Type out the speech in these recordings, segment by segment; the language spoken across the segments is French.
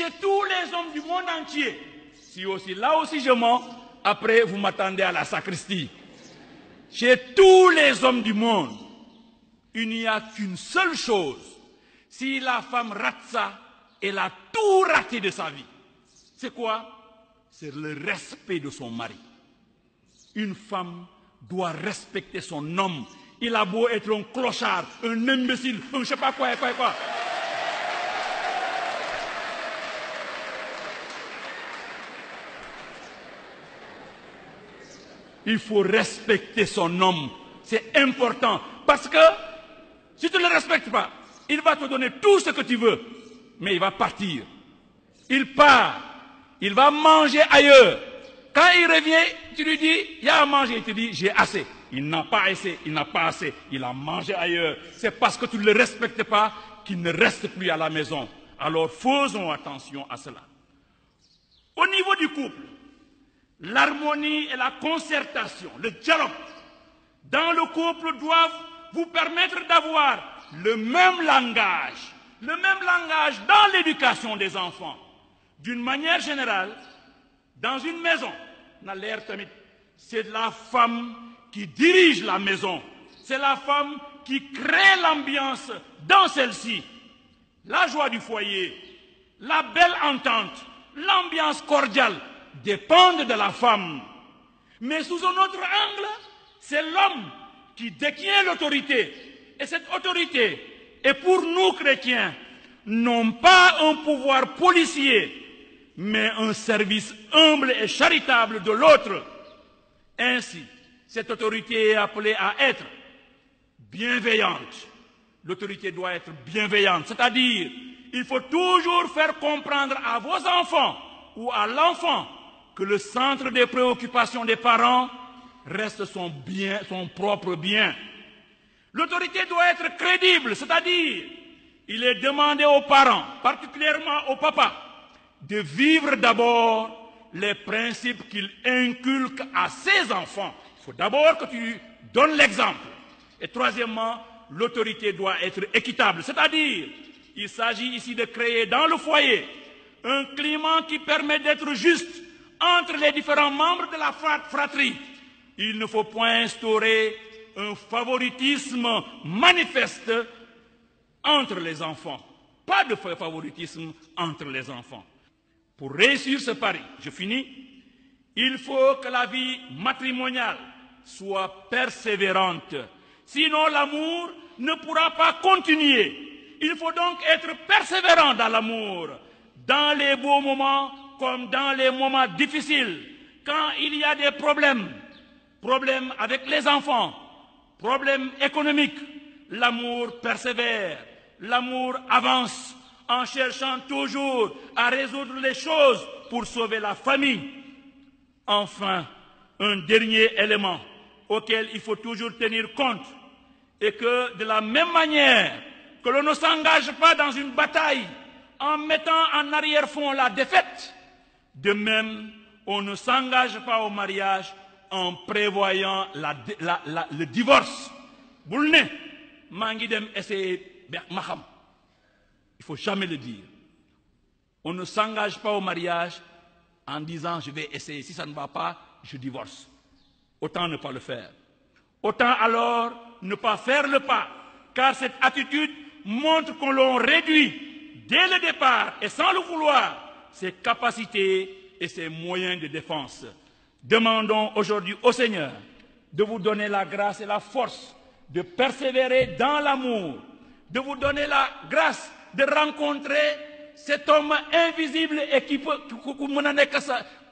chez tous les hommes du monde entier. Si aussi, là aussi je mens, après vous m'attendez à la sacristie. Chez tous les hommes du monde, il n'y a qu'une seule chose. Si la femme rate ça, elle a tout raté de sa vie. C'est quoi? C'est le respect de son mari. Une femme doit respecter son homme. Il a beau être un clochard, un imbécile, un je sais pas quoi. Il faut respecter son homme. C'est important. Parce que si tu ne le respectes pas, il va te donner tout ce que tu veux. Mais il va partir. Il part. Il va manger ailleurs. Quand il revient, tu lui dis, il y a à manger. Il te dit, j'ai assez. Il n'a pas assez. Il n'a pas assez. Il a mangé ailleurs. C'est parce que tu ne le respectes pas qu'il ne reste plus à la maison. Alors faisons attention à cela. Au niveau du couple, l'harmonie et la concertation, le dialogue dans le couple doivent vous permettre d'avoir le même langage dans l'éducation des enfants. D'une manière générale, dans une maison, c'est la femme qui dirige la maison. C'est la femme qui crée l'ambiance dans celle-ci. La joie du foyer, la belle entente, l'ambiance cordiale dépendent de la femme. Mais sous un autre angle, c'est l'homme qui détient l'autorité. Et cette autorité est pour nous chrétiens, non pas un pouvoir policier, mais un service humble et charitable de l'autre. Ainsi, cette autorité est appelée à être bienveillante. L'autorité doit être bienveillante, c'est-à-dire, il faut toujours faire comprendre à vos enfants ou à l'enfant que le centre des préoccupations des parents reste son propre bien. L'autorité doit être crédible, c'est-à-dire, il est demandé aux parents, particulièrement au papa, de vivre d'abord les principes qu'il inculque à ses enfants. Il faut d'abord que tu donnes l'exemple. Et troisièmement, l'autorité doit être équitable, c'est-à-dire, il s'agit ici de créer dans le foyer un climat qui permet d'être juste entre les différents membres de la fratrie. Il ne faut point instaurer un favoritisme manifeste entre les enfants. Pas de favoritisme entre les enfants. Pour réussir ce pari, je finis, il faut que la vie matrimoniale soit persévérante. Sinon, l'amour ne pourra pas continuer. Il faut donc être persévérant dans l'amour, dans les beaux moments comme dans les moments difficiles. Quand il y a des problèmes avec les enfants, problèmes économiques, l'amour persévère, l'amour avance en cherchant toujours à résoudre les choses pour sauver la famille. Enfin, un dernier élément auquel il faut toujours tenir compte est que de la même manière que l'on ne s'engage pas dans une bataille en mettant en arrière-fond la défaite, de même, on ne s'engage pas au mariage en prévoyant le divorce. Il ne faut jamais le dire. On ne s'engage pas au mariage en disant je vais essayer, si ça ne va pas, je divorce. Autant ne pas le faire. Autant alors ne pas faire le pas, car cette attitude montre qu'on l'on réduit dès le départ et sans le vouloir ses capacités et ses moyens de défense. Demandons aujourd'hui au Seigneur de vous donner la grâce et la force de persévérer dans l'amour, de vous donner la grâce de rencontrer cet homme invisible et qui peut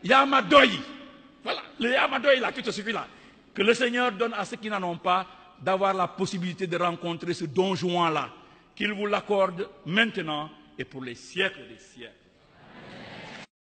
Yamadoyi. Voilà, le Yamadoyi là qui te suffit là. Que le Seigneur donne à ceux qui n'en ont pas d'avoir la possibilité de rencontrer ce Don Juan là. Qu'il vous l'accorde maintenant et pour les siècles des siècles.